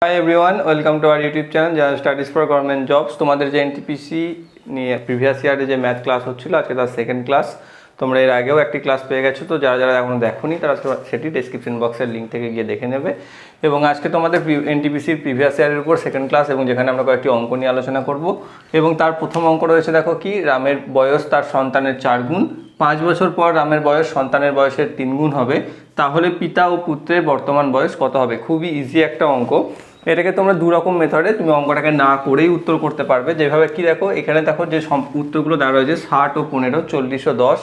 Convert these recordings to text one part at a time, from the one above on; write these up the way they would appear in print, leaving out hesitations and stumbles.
Hi everyone, welcome to our YouTube channel যারা studies for government jobs. তোমাদের যে NTPC নিয়ে প্রিভিয়াস ইয়ারে যে ম্যাথ ক্লাস হচ্ছিল, আজকে তার সেকেন্ড ক্লাস। তোমরা এর আগেও একটি ক্লাস পেয়ে গেছো, তো যারা যারা এখনো দেখোনি তারা সেটি ডেসক্রিপশন বক্সের লিঙ্ক থেকে গিয়ে দেখে নেবে। এবং আজকে তোমাদের এনটিপিসির প্রিভিয়াস ইয়ারের উপর সেকেন্ড ক্লাস, এবং যেখানে আমরা কয়েকটি অঙ্ক নিয়ে আলোচনা করব। এবং তার প্রথম অঙ্ক রয়েছে, দেখো কি, রামের বয়স তার সন্তানের 4 গুণ। 5 বছর পর রামের বয়স সন্তানের বয়সের 3 গুণ হবে, তাহলে পিতা ও পুত্রের বর্তমান বয়স কত হবে? খুবই ইজি একটা অঙ্ক। এটাকে তোমরা দু রকম মেথডে তুমি অঙ্কটাকে না করেই উত্তর করতে পারবে। যেভাবে কি, দেখো এখানে দেখো যে উত্তরগুলো দেওয়া রয়েছে 60 ও 15, 40 ও 10,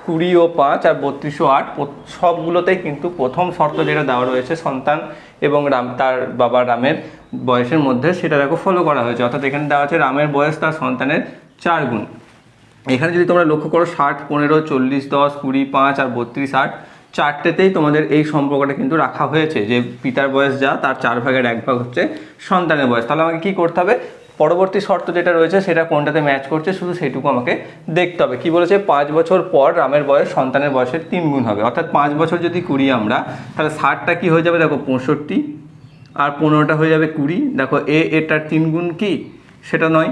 20 ও 5 আর 32 ও 8, সবগুলোতেই কিন্তু প্রথম শর্ত যেটা দেওয়া রয়েছে সন্তান এবং তার বাবা রামের বয়সের মধ্যে, সেটা দেখো ফলো করা হয়েছে। অর্থাৎ এখানে দেওয়া আছে রামের বয়স তার সন্তানের 4 গুণ। এখানে যদি তোমরা লক্ষ্য করো 60, 15, 40, 10, 20, 5 আর 32, 8, চারটেতেই তোমাদের এই সম্পর্কটা কিন্তু রাখা হয়েছে যে পিতার বয়স যা, তার 4 ভাগের 1 ভাগ হচ্ছে সন্তানের বয়স। তাহলে আমাকে কি করতে হবে? পরবর্তী শর্ত যেটা রয়েছে সেটা কোনটাতে ম্যাচ করছে শুধু সেইটুকু আমাকে দেখতে হবে। কি বলেছে? 5 বছর পর রামের বয়স সন্তানের বয়সের 3 গুণ হবে। অর্থাৎ 5 বছর যদি করি আমরা, তাহলে 60টা কি হয়ে যাবে? দেখো 65, আর 15টা হয়ে যাবে 20। দেখো এটার 3 গুণ কি? সেটা নয়।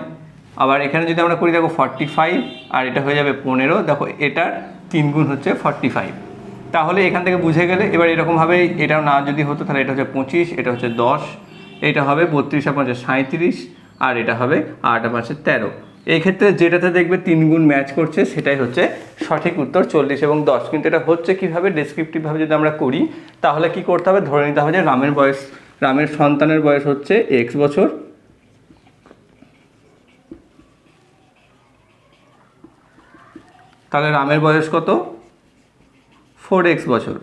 আবার এখানে যদি আমরা করি, দেখো 45, আর এটা হয়ে যাবে 15। দেখো এটার 3 গুণ হচ্ছে 45। তাহলে এখান থেকে বুঝে গেলে, এবার এরকমভাবে এটাও না যদি হতো, তাহলে এটা হচ্ছে 25, এটা হচ্ছে 10, এটা হবে 32 আর 5 37, আর এটা হবে 8 আর 5 13। এই ক্ষেত্রে যেটাতে দেখবে 3 গুণ ম্যাচ করছে সেটাই হচ্ছে সঠিক উত্তর, 40 এবং 10। কিন্তু এটা হচ্ছে কীভাবে? ডেসক্রিপটিভভাবে যদি আমরা করি, তাহলে কি করতে হবে? ধরে নিতে হবে যে রামের সন্তানের বয়স হচ্ছে x বছর, তাহলে রামের বয়স কত? 4x বছর।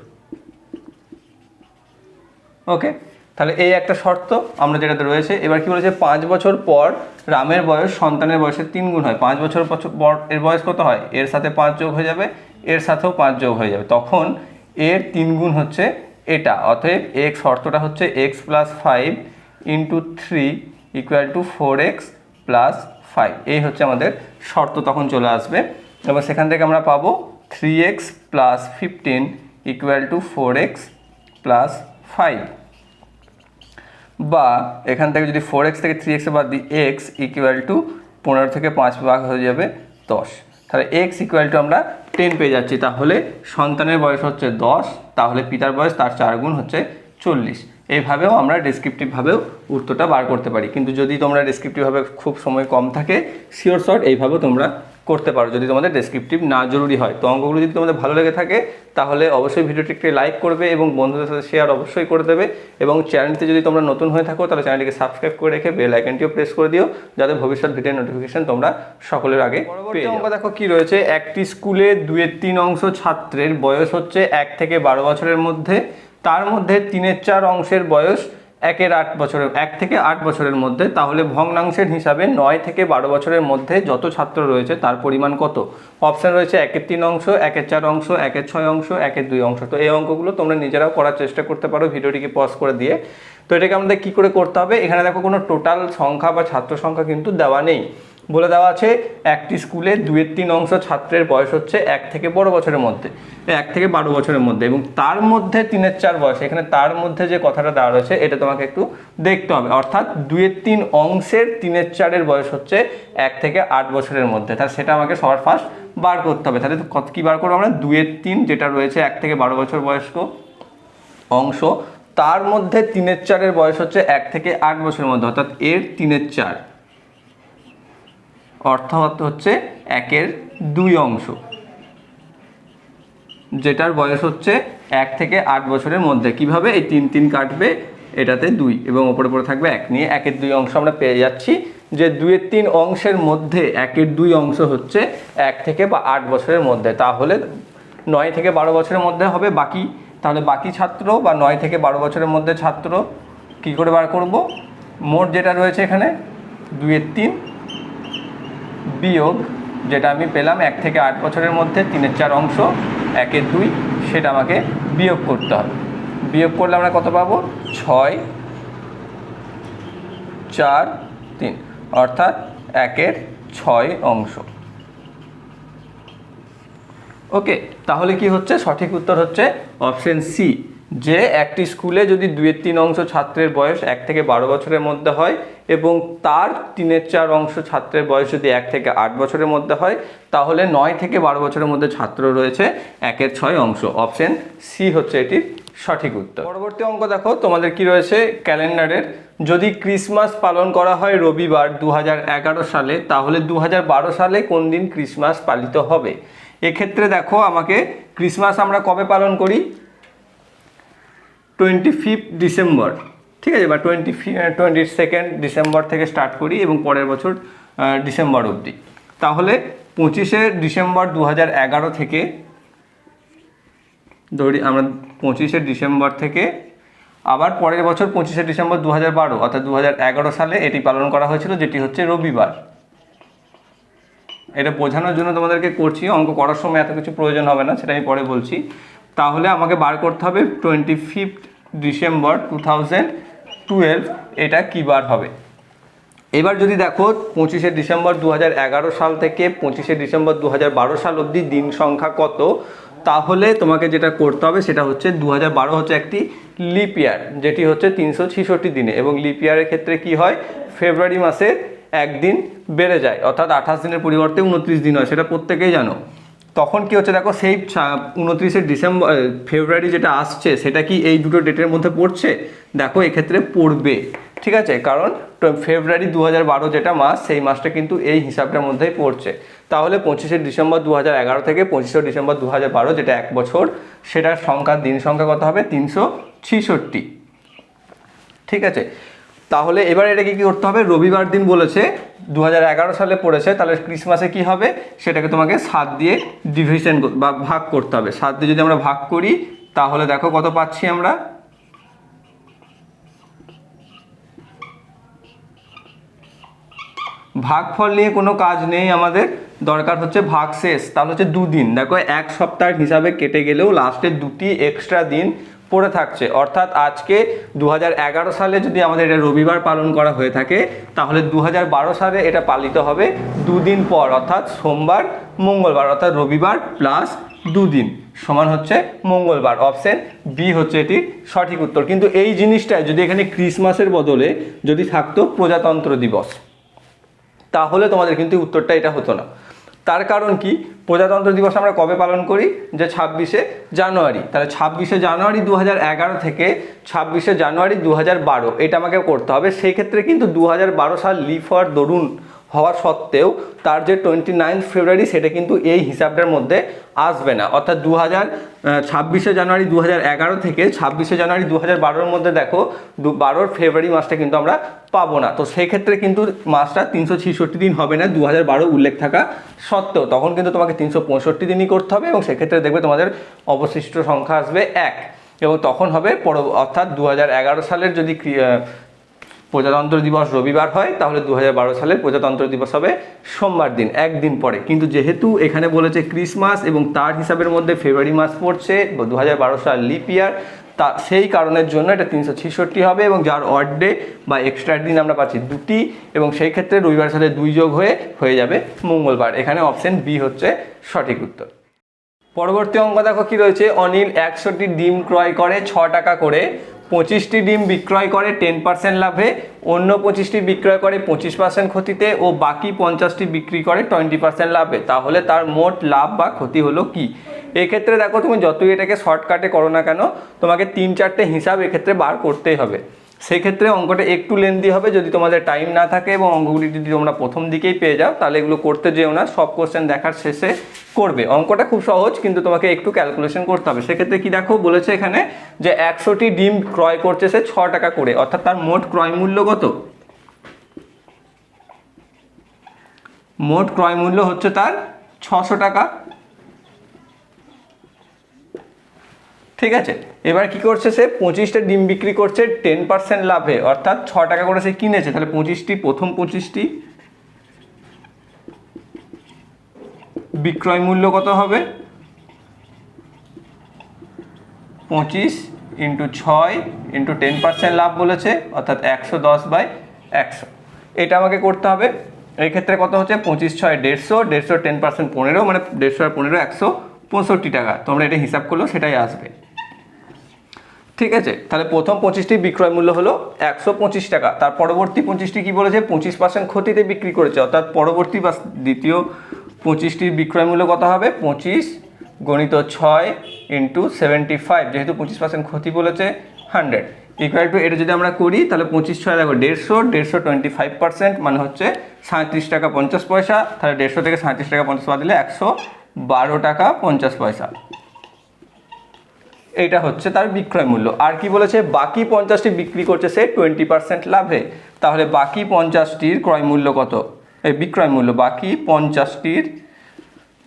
ওকে, তাহলে এই একটা শর্ত আমরা যেটাতে রয়েছে। এবার কি বলেছে? 5 বছর পর রামের বয়স সন্তানের বয়সের 3 গুণ হয়। 5 বছর পর এর বয়স কত হয়? এর সাথে 5 যোগ হয়ে যাবে, এর সাথেও 5 যোগ হয়ে যাবে, তখন এর 3 গুণ হচ্ছে এটা। অতএব x শর্তটা হচ্ছে x + 5 × 3 = 4x + 5। এই হচ্ছে আমাদের শর্ত, তখন চলে আসবে। এবং সেখান থেকে আমরা পাবো 3x + 15 = 4x + 5। বা এখান থেকে যদি 4x থেকে 3x বাদ দিই, x = 15 থেকে 5 ভাগ হয়ে যাবে 10। তাহলে x = আমরা 10 পেয়ে যাচ্ছি। তাহলে সন্তানের বয়স হচ্ছে 10, তাহলে পিতার বয়স তার 4 গুণ হচ্ছে 40। এইভাবেও আমরা ডেসক্রিপটিভভাবেও উত্তরটা বার করতে পারি। কিন্তু যদি তোমরা ডেসক্রিপটিভভাবে খুব সময় কম থাকে, শিওর শর্ট এইভাবেও তোমরা করতে পারো যদি তোমাদের ডেসক্রিপটিভ না জরুরি হয়। তো অঙ্কগুলো যদি তোমাদের ভালো লেগে থাকে তাহলে অবশ্যই ভিডিওটিকে লাইক করবে এবং বন্ধুদের সাথে শেয়ার অবশ্যই করে দেবে। এবং চ্যানেলটিতে যদি তোমরা নতুন হয়ে থাকো তাহলে চ্যানেলটিকে সাবস্ক্রাইব করে রেখে বেল আইকনটিও প্রেস করে দিও, যাতে ভবিষ্যৎ ভিডিওর নোটিফিকেশন তোমরা সকলের আগে পেয়ে যাও। দেখো কি রয়েছে, একটি স্কুলে 2/3 অংশ ছাত্রের বয়স হচ্ছে 1 থেকে 12 বছরের মধ্যে। তার মধ্যে 3/4 অংশের বয়স 1 থেকে 8 বছরের মধ্যে। তাহলে ভগ্নাংশের হিসাবে 9 থেকে 12 বছরের মধ্যে যত ছাত্র রয়েছে তার পরিমাণ কত? অপশান রয়েছে 1/3 অংশ, 1/4 অংশ, 1/6 অংশ, 1/2 অংশ। তো এই অঙ্কগুলো তোমরা নিজেরাও করার চেষ্টা করতে পারো ভিডিওটিকে পজ করে দিয়ে। তো এটাকে আমাদের কী করে করতে হবে? এখানে দেখো কোনো টোটাল সংখ্যা বা ছাত্র সংখ্যা কিন্তু দেওয়া নেই। বলে দেওয়া আছে একটি স্কুলে 2/3 অংশ ছাত্রের বয়স হচ্ছে 1 থেকে 12 বছরের মধ্যে, 1 থেকে 12 বছরের মধ্যে, এবং তার মধ্যে 3/4 বয়স। এখানে তার মধ্যে যে কথাটা দেওয়া রয়েছে এটা তোমাকে একটু দেখতে হবে। অর্থাৎ 2/3 অংশের 3/4 বয়স হচ্ছে 1 থেকে 8 বছরের মধ্যে। তাহলে সেটা আমাকে সবার ফার্স্ট বার করতে হবে। তাহলে কত কী বার করবো আমরা? 2/3 যেটা রয়েছে 1 থেকে 12 বছর বয়স্ক অংশ, তার মধ্যে 3/4 বয়স হচ্ছে 1 থেকে 8 বছরের মধ্যে, অর্থাৎ এর 3/4 অর্থাৎ হচ্ছে 1/2 অংশ, যেটার বয়স হচ্ছে 1 থেকে 8 বছরের মধ্যে। কিভাবে? এই 3 3 কাটবে, এটাতে 2 এবং ওপরে পরে থাকবে 1, নিয়ে 1/2 অংশ আমরা পেয়ে যাচ্ছি। যে 2/3 অংশের মধ্যে 1/2 অংশ হচ্ছে 1 থেকে 8 বছরের মধ্যে। তাহলে 9 থেকে 12 বছরের মধ্যে হবে বাকি। তাহলে বাকি ছাত্র বা 9 থেকে 12 বছরের মধ্যে ছাত্র কি করে বার করব? মোট যেটা রয়েছে এখানে 2/3 বিয়োগ যেটা আমি পেলাম 1 থেকে 8 বছরের মধ্যে 3/4 অংশ 1/2, সেটা আমাকে বিয়োগ করতে হবে। বিয়োগ করলে আমরা কত পাবো? 6, 4, 3, অর্থাৎ 1/6 অংশ। ওকে, তাহলে কি হচ্ছে? সঠিক উত্তর হচ্ছে অপশন সি, যে একটি স্কুলে যদি 2/3 ছাত্রের বয়স 1 থেকে 12 বছরের মধ্যে হয় এবং তার 3/4 ছাত্রের বয়স যদি 1 থেকে 8 বছরের মধ্যে হয়, তাহলে 9 থেকে 12 বছরের মধ্যে ছাত্র রয়েছে 1/6। অপশন সি হচ্ছে এটির সঠিক উত্তর। পরবর্তী অঙ্ক দেখো, তোমাদের কি রয়েছে ক্যালেন্ডারের, যদি ক্রিসমাস পালন করা হয় রবিবার 2011 সালে, তাহলে 2012 সালে কোন দিন ক্রিসমাস পালিত হবে? এক্ষেত্রে দেখো আমাকে ক্রিসমাস আমরা কবে পালন করি? 25 ডিসেম্বর, ঠিক আছে, বা 22 ডিসেম্বর থেকে স্টার্ট করি এবং পরের বছর ডিসেম্বর অবধি। তাহলে 25শে ডিসেম্বর 2011 থেকে ধরি আমরা, 25শে ডিসেম্বর থেকে আবার পরের বছর 25শে ডিসেম্বর 2012, অর্থাৎ 2011 সালে এটি পালন করা হয়েছিল, যেটি হচ্ছে রবিবার। এটা বোঝানোর জন্য তোমাদেরকে করছি, অঙ্ক করার সময় এত কিছু প্রয়োজন হবে না, সেটা আমি পরে বলছি। তাহলে আমাকে বার করতে হবে 25 ডিসেম্বর 2012 এটা কী বার হবে। এবার যদি দেখো 25শে ডিসেম্বর 2011 সাল থেকে 25শে ডিসেম্বর 2012 সাল অবধি দিন সংখ্যা কত, তাহলে তোমাকে যেটা করতে হবে সেটা হচ্ছে 2012 হচ্ছে একটি লিপ ইয়ার, যেটি হচ্ছে 366 দিনে, এবং লিপ ইয়ারের ক্ষেত্রে কি হয়, ফেব্রুয়ারি মাসে একদিন বেড়ে যায়, অর্থাৎ 28 দিনের পরিবর্তে 29 দিন হয়, সেটা প্রত্যেকেই জানো। তখন কি হচ্ছে দেখো, সেই 29শে ডিসেম্বর ফেব্রুয়ারি যেটা আসছে সেটা কি এই দুটো ডেটের মধ্যে পড়ছে? দেখো এক্ষেত্রে পড়বে, ঠিক আছে, কারণ ফেব্রুয়ারি 2012 যেটা মাস, সেই মাসটা কিন্তু এই হিসাবটার মধ্যেই পড়ছে। তাহলে 25শে ডিসেম্বর 2011 থেকে 25শে ডিসেম্বর 2012 যেটা 1 বছর, সেটার সংখ্যা দিন সংখ্যা কত হবে? 366, ঠিক আছে। তাহলে এবার এটাকে কী করতে হবে, রবিবার দিন বলেছে 2011 সালে পড়েছে, তাহলে ক্রিসমাসে কি হবে সেটাকে তোমাকে 7 দিয়ে ডিভিশন বা ভাগ করতে হবে। 7 দিয়ে যদি আমরা ভাগ করি তাহলে দেখো কত পাচ্ছি আমরা, ভাগফল নিয়ে কোনো কাজ নেই আমাদের, দরকার হচ্ছে ভাগশেষ। তাহলে হচ্ছে 2 দিন, দেখো 1 সপ্তাহের হিসাবে কেটে গেলেও লাস্টে 2টি এক্সট্রা দিন পড়ে থাকছে, অর্থাৎ আজকে 2011 সালে যদি আমাদের এটা রবিবার পালন করা হয়ে থাকে, তাহলে 2012 সালে এটা পালিত হবে 2 দিন পর, অর্থাৎ সোমবার মঙ্গলবার, অর্থাৎ রবিবার প্লাস 2 দিন সমান হচ্ছে মঙ্গলবার। অপশন বি হচ্ছে এটির সঠিক উত্তর। কিন্তু এই জিনিসটাই যদি এখানে ক্রিসমাসের বদলে যদি থাকতো প্রজাতন্ত্র দিবস, তাহলে তোমাদের কিন্তু উত্তরটা এটা হতো না। তার কারণ কি, প্রজাতন্ত্র দিবস আমরা কবে পালন করি? যে 26শে জানুয়ারি। তাহলে 26শে জানুয়ারি 2011 থেকে 26শে জানুয়ারি 2012 এটা আমাকে করতে হবে। সেই ক্ষেত্রে কিন্তু 2012 সাল লিপ ইয়ার দরুন হওয়া সত্ত্বেও তার যে 29 ফেব্রুয়ারি সেটা কিন্তু এই হিসাবটার মধ্যে আসবে না, অর্থাৎ 26শে জানুয়ারি 2011 থেকে 26শে জানুয়ারি 2012-এর মধ্যে দেখো 12 ফেব্রুয়ারি মাসটা কিন্তু আমরা পাবো না। তো সেই ক্ষেত্রে কিন্তু মাসটা 366 দিন হবে না 2012 উল্লেখ থাকা সত্ত্বেও, তখন কিন্তু তোমাকে 365 দিনই করতে হবে, এবং সেক্ষেত্রে দেখবে তোমাদের অবশিষ্ট সংখ্যা আসবে 1, এবং তখন হবে অর্থাৎ 2011 সালের যদি প্রজাতন্ত্র দিবস রবিবার হয়, তাহলে 2012 সালের প্রজাতন্ত্র দিবস হবে সোমবার দিন, একদিন পরে। কিন্তু যেহেতু এখানে বলেছে ক্রিসমাস এবং তার হিসাবের মধ্যে ফেব্রুয়ারি মাস পড়ছে, 2012 সাল লিপ ইয়ার, তা সেই কারণের জন্য এটা 366 হবে, এবং যার অড ডে বা এক্সট্রা দিন আমরা পাচ্ছি 2টি, এবং সেই ক্ষেত্রে রবিবার সাথে 2 যোগ হয়ে যাবে মঙ্গলবার। এখানে অপশন বি হচ্ছে সঠিক উত্তর। পরবর্তী অঙ্ক দেখো কি রয়েছে, অনিল 100টি ডিম ক্রয় করে 6 টাকা করে, 25টি ডিম বিক্রয় করে 10% লাভে, অন্য 25টি বিক্রয় করে 25% ক্ষতিতে, ও বাকি 50টি বিক্রি করে 20% লাভে। তাহলে তার মোট লাভ বা ক্ষতি হলো কি? এক্ষেত্রে দেখো তুমি যতই এটাকে শর্টকাটে করো না কেন, তোমাকে 3-4টে হিসাব এক্ষেত্রে বার করতেই হবে। সেক্ষেত্রে অঙ্কটা একটু লেন্দি হবে যদি তোমাদের টাইম না থাকে, এবং অঙ্কগুলি যদি তোমরা প্রথম দিকেই পেয়ে যাও তাহলে এগুলো করতে যেও না, সব কোশ্চেন দেখার শেষে করবে। অঙ্কটা খুব সহজ, কিন্তু তোমাকে একটু ক্যালকুলেশন করতে হবে। সেক্ষেত্রে কি দেখো বলেছে এখানে যে 100টি ডিম ক্রয় করছে সে 6 টাকা করে, অর্থাৎ তার মোট ক্রয় মূল্য কত? মোট ক্রয় মূল্য হচ্ছে তার 600 টাকা, ঠিক আছে। এবার কি করছে সে, 25টা ডিম বিক্রি করছে 10% লাভে, অর্থাৎ 6 টাকা করে সে কিনেছে, তাহলে 25টি, প্রথম 25টি বিক্রয় মূল্য কত হবে? 25 × 6 × 10% লাভ বলেছে, অর্থাৎ 110/100। এটা আমাকে করতে হবে। এই ক্ষেত্রে কত হচ্ছে, 25 × 6 150, 150 10% 15, মানে 150 আর 15 165 টাকা। তোমরা এটা হিসাব করলেও সেটাই আসবে। ঠিক আছে, তাহলে প্রথম 25টি বিক্রয় মূল্য হলো 125 টাকা। তার পরবর্তী 25টি কি বলেছে, 25% ক্ষতিতে বিক্রি করেছে, অর্থাৎ পরবর্তী বা দ্বিতীয় 25টির বিক্রয় মূল্য কত হবে, 25 গণিত 6 ইন্টু 75, যেহেতু 25% ক্ষতি বলেছে 100 ইকুয়াল টু, এটা যদি আমরা করি তাহলে 25 6 দেখো 150, 25% মানে হচ্ছে 37 টাকা 50 পয়সা। তাহলে 150 থেকে 37 টাকা 50 পয়সা দিলে 112 টাকা 50 পয়সা, এইটা হচ্ছে তার বিক্রয় মূল্য। আর কি বলেছে, বাকি 50টি বিক্রি করছে সে 20% লাভে। তাহলে বাকি 50টির ক্রয় মূল্য কত, এই বিক্রয় মূল্য, বাকি 50টির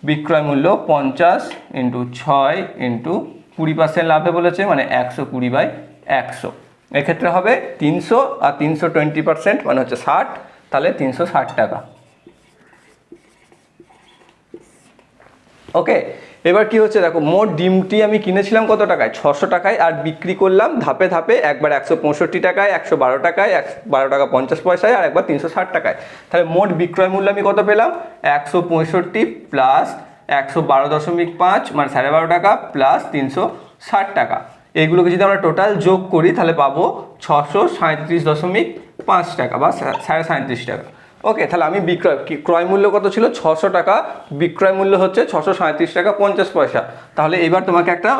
বিক্রয় মূল্য 50 ইন্টু 6 ইন্টু 20% লাভে বলেছে, মানে 120/100। এক্ষেত্রে হবে 300, আর 300 20% মানে হচ্ছে 60, তাহলে 360 টাকা। ওকে, এবার কি হচ্ছে দেখো, মোট ডিমটি আমি কিনেছিলাম কত টাকায়, 600 টাকায়, আর বিক্রি করলাম ধাপে ধাপে, একবার 165 টাকায়, 112 টাকায়, 112 টাকা 50 পয়সায়, আর একবার 360 টাকায়। তাহলে মোট বিক্রয় মূল্য আমি কত পেলাম, 165 প্লাস 112.5 মানে 12.5 টাকা প্লাস 360 টাকা। এইগুলোকে যদি আমরা টোটাল যোগ করি তাহলে পাবো 637.5 টাকা বা 37.5 টাকা। ওকে, তাহলে আমি ক্রয় মূল্য কত ছিল, 600 টাকা, বিক্রয় মূল্য হচ্ছে 637 টাকা 50 পয়সা। তাহলে এবার তোমাকে একটা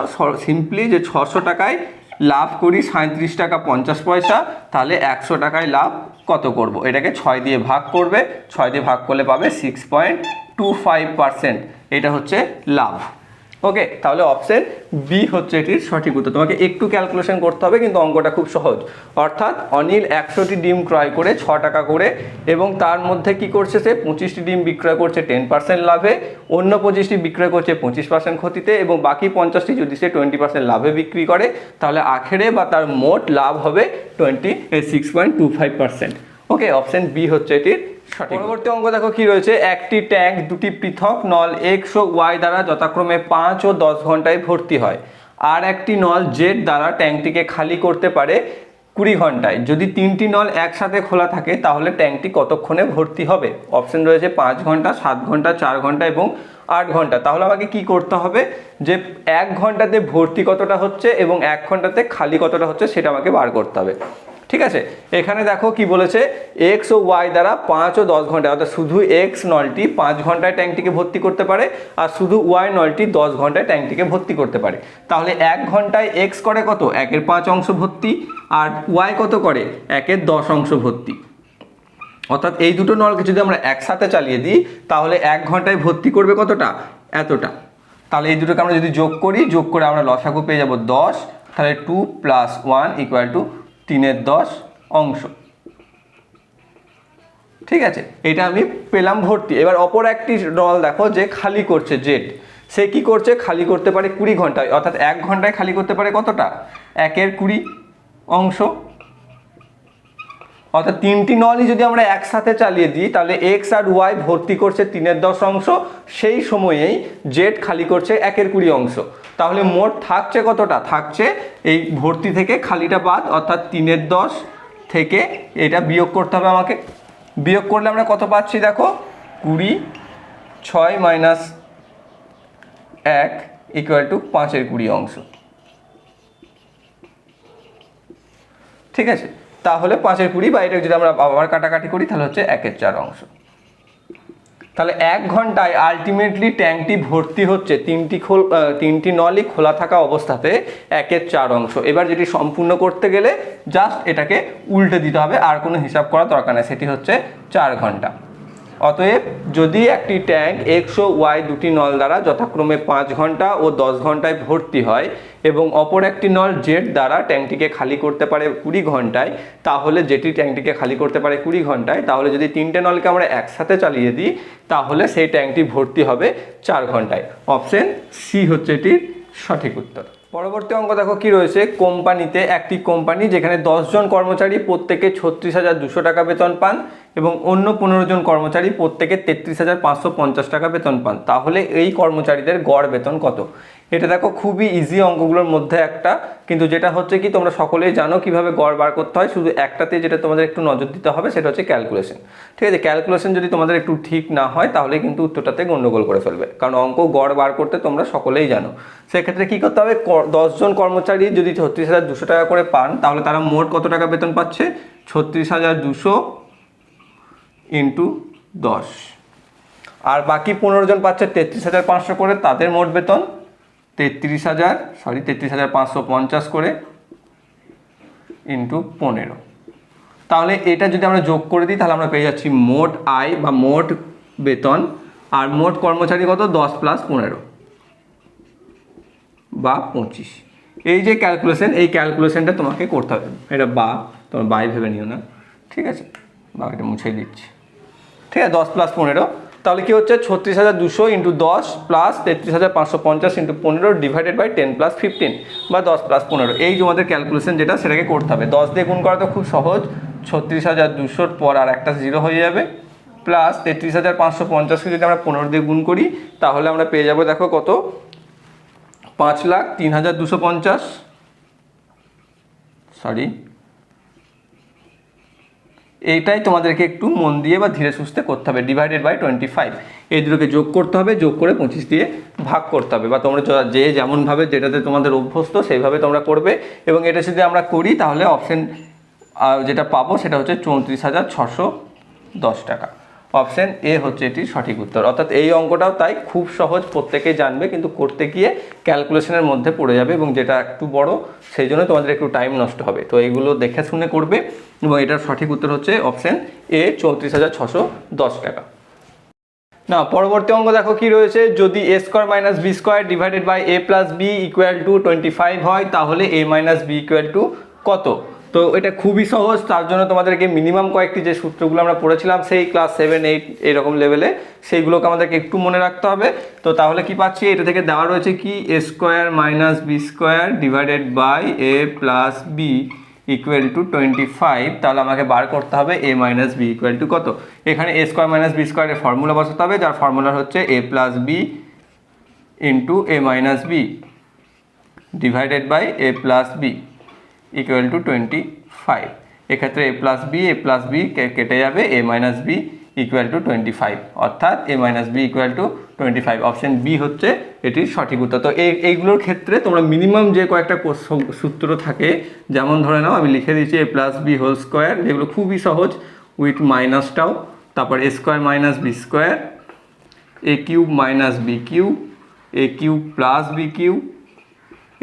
সিম্পলি যে 600 টাকায় লাভ করি 37 টাকা 50 পয়সা, তাহলে 100 টাকায় লাভ কত করব, এটাকে 6 দিয়ে ভাগ করবে, 6 দিয়ে ভাগ করলে পাবে 6.25%, এটা হচ্ছে লাভ। ওকে, তাহলে অপশন বি হচ্ছে এটির সঠিক উত্তর। তোমাকে একটু ক্যালকুলেশন করতে হবে, কিন্তু অঙ্কটা খুব সহজ। অর্থাৎ অনিল 100টি ডিম ক্রয় করে 6 টাকা করে, এবং তার মধ্যে কি করছে, সে 25টি ডিম বিক্রয় করছে 10% লাভে, অন্য 25টি বিক্রয় করছে 25% ক্ষতিতে, এবং বাকি 50টি যদি সে 20% লাভে বিক্রি করে, তাহলে আখেরে বা তার মোট লাভ হবে 6.25%। ওকে, অপশন বি হচ্ছে এটির সঠিক। পরবর্তী অঙ্ক দেখো কি রয়েছে, একটি ট্যাঙ্ক দুটি পৃথক নল এক্স ও ওয়াই দ্বারা যথাক্রমে 5 ও 10 ঘন্টায় ভর্তি হয়, আর একটি নল জেড দ্বারা ট্যাঙ্কটিকে খালি করতে পারে 20 ঘন্টায়। যদি 3টি নল একসাথে খোলা থাকে তাহলে ট্যাঙ্কটি কতক্ষণে ভর্তি হবে? অপশন রয়েছে 5 ঘন্টা, 7 ঘন্টা, 4 ঘন্টা এবং 8 ঘন্টা। তাহলে আমাকে কি করতে হবে, যে 1 ঘন্টাতে ভর্তি কতটা হচ্ছে এবং 1 ঘন্টাতে খালি কতটা হচ্ছে সেটা আমাকে বার করতে হবে। ঠিক আছে, এখানে দেখো কি বলেছে, এক্স ও ওয়াই দ্বারা 5 ও 10 ঘন্টায়, অর্থাৎ শুধু এক্স নলটি 5 ঘন্টায় ট্যাঙ্কটিকে ভর্তি করতে পারে, আর শুধু ওয়াই নলটি 10 ঘন্টায় ট্যাঙ্কটিকে ভর্তি করতে পারে। তাহলে 1 ঘন্টায় এক্স করে কত, 1/5 অংশ ভর্তি, আর ওয়াই কত করে, 1/10 অংশ ভর্তি। অর্থাৎ এই দুটো নলকে যদি আমরা একসাথে চালিয়ে দিই তাহলে 1 ঘন্টায় ভর্তি করবে কতটা, এতটা। তাহলে এই দুটোকে আমরা যদি যোগ করি, যোগ করে আমরা লসাগু পেয়ে যাব 10, তাহলে 2 + 1 = 3/10 অংশ। ঠিক আছে, এটা আমি পেলাম ভর্তি। এবার অপর একটি নল দেখো যে খালি করছে জেড, সে কি করছে, খালি করতে পারে 20 ঘন্টায়, অর্থাৎ 1 ঘন্টায় খালি করতে পারে কতটা, 1/20 অংশ। অর্থাৎ 3টি নলই যদি আমরা একসাথে চালিয়ে দিই তাহলে এক্স আর ওয়াই ভর্তি করছে 3/10 অংশ, সেই সময়েই জেড খালি করছে 1/20 অংশ। তাহলে মোট থাকছে কতটা, থাকছে এই ভর্তি থেকে খালিটা বাদ, অর্থাৎ 3/10 থেকে এটা বিয়োগ করতে হবে আমাকে। বিয়োগ করলে আমরা কত পাচ্ছি দেখো, 20, 6 - 1 = 5/20 অংশ। ঠিক আছে, তাহলে 5/20 বা এটা যদি আমরা আবার কাটাকাটি করি তাহলে হচ্ছে 1/4 অংশ। তাহলে 1 ঘন্টায় আলটিমেটলি ট্যাঙ্কটি ভর্তি হচ্ছে 3টি নলই খোলা থাকা অবস্থাতে 1/4 অংশ। এবার যেটি সম্পূর্ণ করতে গেলে জাস্ট এটাকে উল্টে দিতে হবে, আর কোনো হিসাব করার দরকার নেই, সেটি হচ্ছে 4 ঘন্টা। অতএব যদি একটি ট্যাঙ্ক এক্স ও ওয়াই দুটি নল দ্বারা যথাক্রমে 5 ঘন্টা ও 10 ঘন্টায় ভর্তি হয় এবং অপর একটি নল জেড দ্বারা ট্যাঙ্কটিকে খালি করতে পারে 20 ঘন্টায়, তাহলে যেটি ট্যাঙ্কটিকে খালি করতে পারে 20 ঘন্টায়, তাহলে যদি 3টে নলকে আমরা একসাথে চালিয়ে দিই তাহলে সেই ট্যাঙ্কটি ভর্তি হবে 4 ঘন্টায়। অপশন সি হচ্ছে এটির সঠিক উত্তর। পরবর্তী অঙ্ক দেখো কি রয়েছে, কোম্পানিতে একটি কোম্পানি যেখানে 10 জন কর্মচারী প্রত্যেকে 36,200 টাকা বেতন পান এবং অন্য 15 জন কর্মচারী প্রত্যেকে 33,550 টাকা বেতন পান, তাহলে এই কর্মচারীদের গড় বেতন কত? এটা দেখো খুবই ইজি অঙ্কগুলোর মধ্যে একটা, কিন্তু যেটা হচ্ছে কি তোমরা সকলেই জানো কিভাবে গড় বার করতে হয়, শুধু একটাতে যেটা তোমাদের একটু নজর দিতে হবে সেটা হচ্ছে ক্যালকুলেশন। ঠিক আছে, ক্যালকুলেশন যদি তোমাদের একটু ঠিক না হয় তাহলে কিন্তু উত্তরটাতে গন্ডগোল করে ফেলবে, কারণ অঙ্ক গড় বার করতে তোমরা সকলেই জানো। সেক্ষেত্রে কী করতে হবে, 10 জন কর্মচারী যদি 36,200 টাকা করে পান তাহলে তারা মোট কত টাকা বেতন পাচ্ছে, 36,200 ইন্টু 10, আর বাকি 15 জন পাচ্ছে 33,500 করে, তাদের মোট বেতন 33,550 করে ইন্টু 15। তাহলে এটা যদি আমরা যোগ করে দিই তাহলে আমরা পেয়ে যাচ্ছি মোট আয় বা মোট বেতন, আর মোট কর্মচারী কত, 10 + 15 বা 25। এই যে ক্যালকুলেশন, এই ক্যালকুলেশনটা তোমাকে করতে হবে। এটা বা তোমার বাই ভেবে নিও না, ঠিক আছে, বা এটা মুছে দিচ্ছি। ঠিক আছে, 10 + 15, তাহলে কি হচ্ছে 36,200 into 10 plus 33,550 into 15 divided by 10 + 15 বা 10 + 15। এই যে আমাদের ক্যালকুলেশন যেটা সেটাকে করতে হবে। 10 দিয়ে গুণ করা তো খুব সহজ, 36,200 পর আর একটা 0 হয়ে যাবে, প্লাস 33,550কে যদি আমরা 15 দিয়ে গুণ করি তাহলে আমরা পেয়ে যাবো, দেখো কত, 5,03,250, সরি, এইটাই তোমাদেরকে একটু মন দিয়ে বা ধীরে সুস্থে করতে হবে, ডিভাইডেড বাই 25। এই দুটোকে যোগ করতে হবে, যোগ করে 25 দিয়ে ভাগ করতে হবে, বা তোমরা যে যেমনভাবে যেটাতে তোমাদের অভ্যস্ত সেইভাবে তোমরা করবে। এবং এটা যদি আমরা করি তাহলে অপশন যেটা পাবো সেটা হচ্ছে 34,610 টাকা। অপশন এ হচ্ছে এটির সঠিক উত্তর। অর্থাৎ এই অঙ্কটাও তাই খুব সহজ, প্রত্যেকেই জানবে, কিন্তু করতে গিয়ে ক্যালকুলেশনের মধ্যে পড়ে যাবে, এবং যেটা একটু বড় সেই জন্য তোমাদের একটু টাইম নষ্ট হবে। তো এইগুলো দেখে শুনে করবে, এবং এটার সঠিক উত্তর হচ্ছে অপশন এ, 34,610 টাকা। না, পরবর্তী অঙ্ক দেখো কি রয়েছে, যদি a² - b² divided by a + b = 25 হয় তাহলে a - b = কত? তো এটা খুবই সহজ, তার জন্য তোমাদেরকে মিনিমাম কয়েকটি যে সূত্রগুলো আমরা পড়েছিলাম সেই ক্লাস 7, 8 এরকম লেভেলে, সেইগুলোকে আমাদেরকে একটু মনে রাখতে হবে। তো তাহলে কি পাচ্ছি, এটা থেকে দেওয়া রয়েছে কি, a² - b² divided by a + b = 25, তাহলে আমাকে বার করতে হবে a - b = কত। এখানে a² - b² এর ফর্মুলা বসাতে হবে, যার ফর্মুলা হচ্ছে a + b into a - b divided by a + b = 25। এক্ষেত্রে a + b কেটে যাবে, a - b = 25, অর্থাৎ a - b = 25। অপশন বি হচ্ছে এটির সঠিক উত্তর। তো এইগুলোর ক্ষেত্রে তোমরা মিনিমাম যে কয়েকটা সূত্র থাকে, যেমন ধরে নাও আমি লিখে দিচ্ছি a + b² যেগুলো খুবই সহজ, উইথ মাইনাসটাও, তারপর a² - b², a³ - b³ a³ + b³।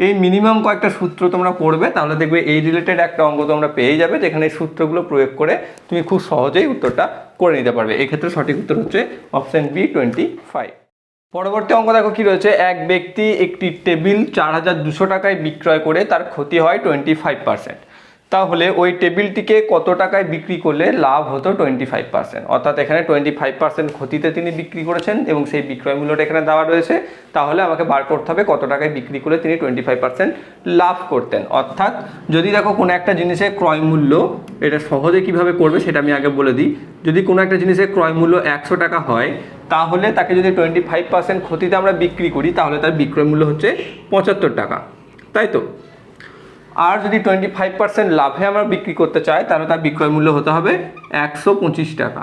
এই মিনিমাম কয়েকটা সূত্র তোমরা পড়বে, তাহলে দেখবে এই রিলেটেড একটা অঙ্ক তোমরা পেয়ে যাবে, যেখানে এই সূত্রগুলো প্রয়োগ করে তুমি খুব সহজেই উত্তরটা করে নিতে পারবে। এক্ষেত্রে সঠিক উত্তর হচ্ছে অপশন বি, 25। পরবর্তী অঙ্ক দেখো কি রয়েছে, এক ব্যক্তি একটি টেবিল 4,200 টাকায় বিক্রয় করে তার ক্ষতি হয় 25%। তাহলে ওই টেবিলটিকে কত টাকায় বিক্রি করলে লাভ হতো 25%? অর্থাৎ এখানে 25% ক্ষতিতে তিনি বিক্রি করেছেন এবং সেই বিক্রয় মূল্যটা এখানে দেওয়া রয়েছে। তাহলে আমাকে বার করতে হবে কত টাকায় বিক্রি করে তিনি 25% লাভ করতেন। অর্থাৎ যদি দেখো কোনো একটা জিনিসের ক্রয় মূল্য, এটা সহজে কিভাবে করবে সেটা আমি আগে বলে দিই। যদি কোনো একটা জিনিসের ক্রয় মূল্য 100 টাকা হয়, তাহলে তাকে যদি 25% ক্ষতিতে আমরা বিক্রি করি তাহলে তার বিক্রয় মূল্য হচ্ছে 75 টাকা, তাই তো। আর যদি 25% লাভে আমরা বিক্রি করতে চাই তাহলে তার বিক্রয় মূল্য হতে হবে 125 টাকা।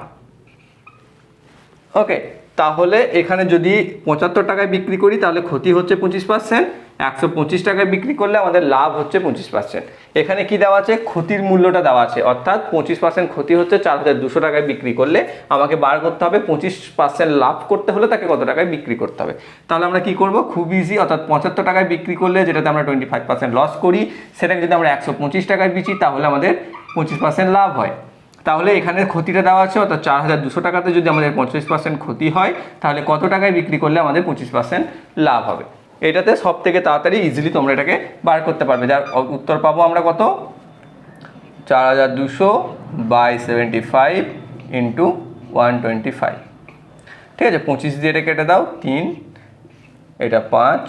ওকে, তাহলে এখানে যদি 75 টাকায় বিক্রি করি তাহলে ক্ষতি হচ্ছে 25%, 125 টাকায় বিক্রি করলে আমাদের লাভ হচ্ছে 25%। এখানে কি দেওয়া আছে, ক্ষতির মূল্যটা দেওয়া আছে, অর্থাৎ 25% ক্ষতি হচ্ছে 4,200 টাকায় বিক্রি করলে, আমাকে বার করতে হবে 25% লাভ করতে হলে তাকে কত টাকায় বিক্রি করতে হবে। তাহলে আমরা কি করব, খুব ইজি, অর্থাৎ 75 টাকায় বিক্রি করলে যেটাতে আমরা 25% লস করি, সেটাকে যদি আমরা 125 টাকায় বেচি তাহলে আমাদের 25% লাভ হয়। তাহলে এখানে ক্ষতিটা দেওয়া আছে, অর্থাৎ 4,200 টাকাতে যদি আমাদের 25% ক্ষতি হয় তাহলে কত টাকায় বিক্রি করলে আমাদের 25% লাভ হবে। এটাতে সব থেকে তাড়াতাড়ি ইজিলি তোমরা এটাকে বার করতে পারবে, যার উত্তর পাবো আমরা কত, 4,200 বাই 75 ইন্টু 125। ঠিক আছে, 25 দিয়ে এটা কেটে দাও, 3, এটা 5,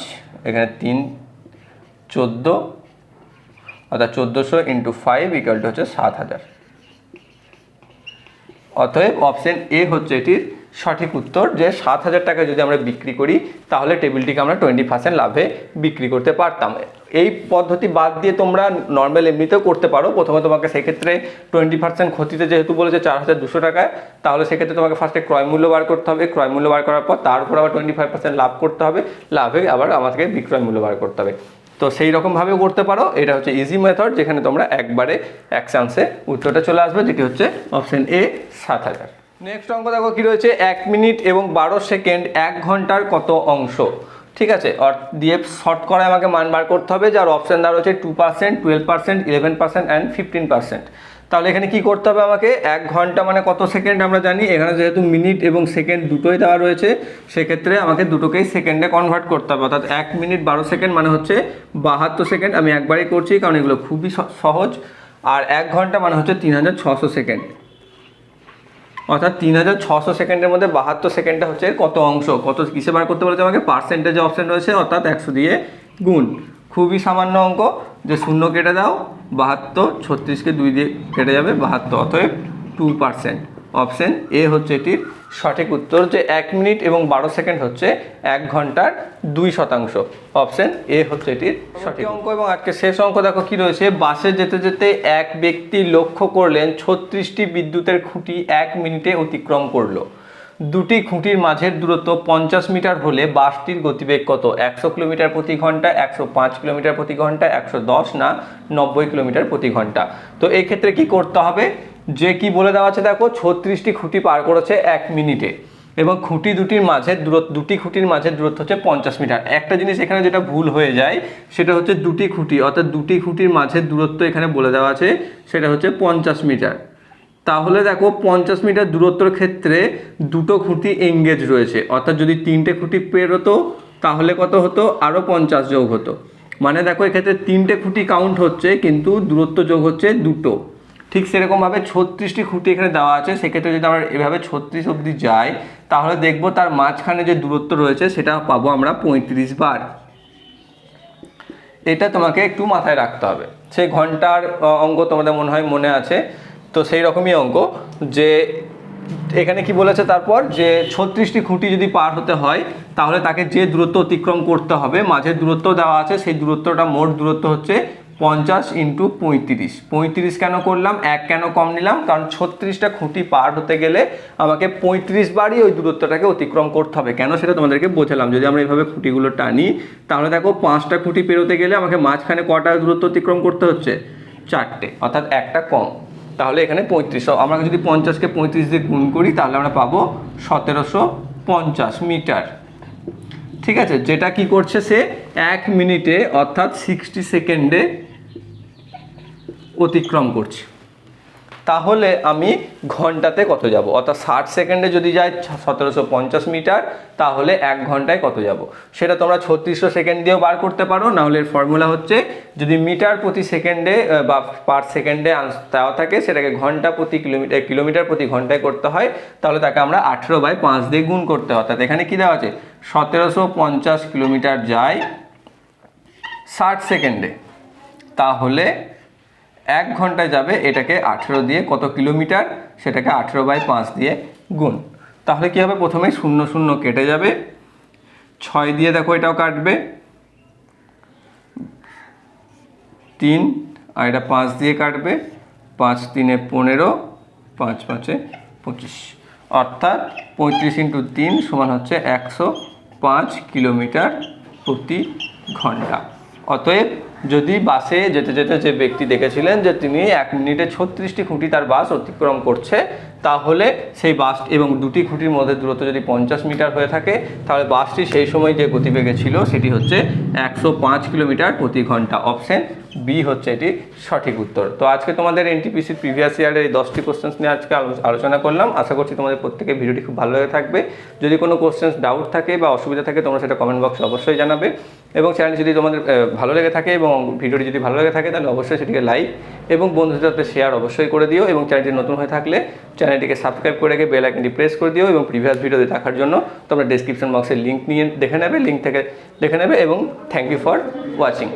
এখানে 3, 14, অর্থাৎ 1400 ইন্টু 5 = হচ্ছে 7,000। অতএব অপশন এ হচ্ছে এটির সঠিক উত্তর যে 7,000 টাকায় যদি আমরা বিক্রি করি তাহলে টেবিলটিকে আমরা 20% লাভে বিক্রি করতে পারতাম। এই পদ্ধতি বাদ দিয়ে তোমরা নর্মাল এমনিতেও করতে পারো। প্রথমে তোমাকে সেক্ষেত্রে 20% ক্ষতিতে যেহেতু বলেছে 4,200 টাকায়, তাহলে সেক্ষেত্রে তোমাকে ফার্স্টে ক্রয় মূল্য বার করতে হবে, ক্রয় মূল্য বার করার পর তার উপর আবার 25% লাভ করতে হবে, লাভে আবার আমাদেরকে বিক্রয় মূল্য বার করতে হবে। তো সেই রকমভাবেও করতে পারো। এটা হচ্ছে ইজি মেথড, যেখানে তোমরা একবারে এক চান্সে উত্তরটা চলে আসবে, যেটি হচ্ছে অপশন এ 7,000। নেক্সট অঙ্ক দেখো কি রয়েছে, 1 মিনিট এবং 12 সেকেন্ড 1 ঘন্টার কত অংশ। ঠিক আছে, দিয়ে শর্ট করে আমাকে মান বার করতে হবে, যার অপশন দেওয়া রয়েছে 2%, 12%, 11% অ্যান্ড 15%। তাহলে এখানে কি করতে হবে আমাকে, 1 ঘন্টা মানে কত সেকেন্ড আমরা জানি, এখানে যেহেতু মিনিট এবং সেকেন্ড দুটোই দেওয়া রয়েছে সেক্ষেত্রে আমাকে দুটোকেই সেকেন্ডে কনভার্ট করতে হবে। অর্থাৎ 1 মিনিট 12 সেকেন্ড মানে হচ্ছে 72 সেকেন্ড। আমি একবারই করছি কারণ এগুলো খুবই সহজ। আর 1 ঘন্টা মানে হচ্ছে 3600 সেকেন্ড। অর্থাৎ 3600 সেকেন্ডের মধ্যে 72 সেকেন্ডটা হচ্ছে কত অংশ, কত কিসে বার করতে বলেছে আমাকে, পার্সেন্টেজে অপশন রয়েছে, অর্থাৎ 100 দিয়ে গুণ। খুবই সামান্য অঙ্ক, যে 0 কেটে দাও 72, 36কে 2 দিয়ে কেটে যাবে 72, অতএব 2%। অপশন এ হচ্ছে এটির সঠিক উত্তর, যে 1 মিনিট এবং 12 সেকেন্ড হচ্ছে 1 ঘন্টার 2%। অপশন এ হচ্ছে এটির সঠিক অঙ্ক। এবং আজকে শেষ অঙ্ক দেখো কি রয়েছে, বাসে যেতে যেতে এক ব্যক্তি লক্ষ্য করলেন 36টি বিদ্যুতের খুঁটি 1 মিনিটে অতিক্রম করলো। দুটি খুঁটির মাঝের দূরত্ব 50 মিটার হলে বাসটির গতিবেগ কত, 100 কিলোমিটার প্রতি ঘন্টা, 105 কিলোমিটার প্রতি ঘন্টা, 110 না 90 কিলোমিটার প্রতি ঘন্টা। তো এই ক্ষেত্রে কি করতে হবে, যে কি বলে দেওয়া আছে দেখো, 36টি খুঁটি পার করেছে 1 মিনিটে এবং দুটি খুঁটির মাঝের দূরত্ব হচ্ছে 50 মিটার। একটা জিনিস এখানে যেটা ভুল হয়ে যায় সেটা হচ্ছে দুটি খুঁটি, অর্থাৎ দুটি খুঁটির মাঝের দূরত্ব এখানে বলে দেওয়া আছে সেটা হচ্ছে 50 মিটার। তাহলে দেখো 50 মিটার দূরত্বের ক্ষেত্রে দুটো খুঁটি এঙ্গেজ রয়েছে, অর্থাৎ যদি 3টে খুঁটি পেরোতো তাহলে কত হতো, আরও 50 যোগ হতো। মানে দেখো এক্ষেত্রে 3টে খুঁটি কাউন্ট হচ্ছে কিন্তু দূরত্ব যোগ হচ্ছে দুটো। ঠিক সেরকমভাবে 36টি খুঁটি এখানে দেওয়া আছে, সেক্ষেত্রে যদি আমরা এভাবে 36 অবধি যাই তাহলে দেখবো তার মাঝখানে যে দূরত্ব রয়েছে সেটা পাবো আমরা 35 বার। এটা তোমাকে একটু মাথায় রাখতে হবে। সেই ঘন্টার অঙ্ক তোমাদের মনে হয় মনে আছে, তো সেই রকমই অঙ্ক, যে এখানে কি বলেছে তারপর, যে 36টি খুঁটি যদি পার হতে হয় তাহলে তাকে যে দূরত্ব অতিক্রম করতে হবে, মাঝের দূরত্ব দেওয়া আছে, সেই দূরত্বটা মোট দূরত্ব হচ্ছে 50 × 35। 35 কেন করলাম, 1 কেন কম নিলাম, কারণ 36টা খুঁটি পার হতে গেলে আমাকে 35 বারই ওই দূরত্বটাকে অতিক্রম করতে হবে। কেন সেটা তোমাদেরকে বোঝালাম। যদি আমরা এইভাবে খুঁটিগুলো টানি তাহলে দেখো 5টা খুঁটি পেরোতে গেলে আমাকে মাঝখানে কটা দূরত্ব অতিক্রম করতে হচ্ছে, 4টে, অর্থাৎ একটা কম। তাহলে এখানে 35, আমরা যদি 50কে 35 দিয়ে গুণ করি তাহলে আমরা পাবো 1750 মিটার। ঠিক আছে, যেটা কি করছে সে 1 মিনিটে অর্থাৎ 60 সেকেন্ডে অতিক্রম করছে। তাহলে আমি ঘন্টাতে কত যাব, অর্থাৎ 60 সেকেন্ডে যদি যাই 1750 মিটার, তাহলে 1 ঘন্টায় কত যাব সেটা তোমরা 3600 সেকেন্ড দিয়েও বার করতে পারো। না হলে এর ফর্মুলা হচ্ছে, যদি মিটার প্রতি সেকেন্ডে বা পার সেকেন্ডে দেওয়া থাকে সেটাকে ঘন্টা প্রতি কিলোমিটার প্রতি ঘন্টায় করতে হয়, তাহলে তাকে আমরা 18/5 দিয়ে গুণ করতে হয়। অর্থাৎ এখানে কি দেওয়া আছে, 1750 কিলোমিটার যায় 60 সেকেন্ডে, তাহলে 1 ঘন্টায় যাবে এটাকে 18 দিয়ে কত কিলোমিটার, সেটাকে 18/5 দিয়ে গুণ। তাহলে কি হবে, প্রথমে 0 0 কেটে যাবে, 6 দিয়ে দেখো এটাও কাটবে, 3 আর এটা 5 দিয়ে কাটবে, 5 3 15, 5 5 25, অর্থাৎ 35 × 3 সমান হচ্ছে 105 কিলোমিটার প্রতি ঘন্টা। অতএব যদি বাসে যেতে যেতে যে ব্যক্তি দেখেছিলেন যে তিনি 1 মিনিটে 36টি খুঁটি তার বাস অতিক্রম করছে, তাহলে সেই বাস এবং দুটি খুঁটির মধ্যে দূরত্ব যদি 50 মিটার হয়ে থাকে তাহলে বাসটি সেই সময় যে গতিবেগে ছিল সেটি হচ্ছে 105 কিলোমিটার প্রতি ঘন্টা। অপশন বি হচ্ছে এটি সঠিক উত্তর। তো আজকে তোমাদের এনটিপিসির প্রিভিয়াস ইয়ারের এই 10টি কোশ্চেন্স নিয়ে আজকে আলোচনা করলাম। আশা করছি তোমাদের প্রত্যেকের ভিডিওটি খুব ভালো লেগে থাকবে। যদি কোনো কোশ্চেন্স ডাউট থাকে বা অসুবিধা থাকে তোমরা সেটা কমেন্ট বক্সে অবশ্যই জানাবে, এবং চ্যানেল যদি তোমাদের ভালো লেগে থাকে এবং ভিডিওটি যদি ভালো লেগে থাকে তাহলে অবশ্যই সেটিকে লাইক এবং বন্ধুদের সাথে শেয়ার অবশ্যই করে দিও, এবং চ্যানেলটি নতুন হয়ে থাকলে চ্যানেলটিকে সাবস্ক্রাইব করে রেখে বেল আইকনটি প্রেস করে দিও, এবং প্রিভিয়াস ভিডিও দেখার জন্য তোমরা ডেসক্রিপশন বক্সে লিঙ্ক নিয়ে দেখে নেবে, লিঙ্ক থেকে দেখে নেবে, এবং থ্যাংক ইউ ফর ওয়াচিং।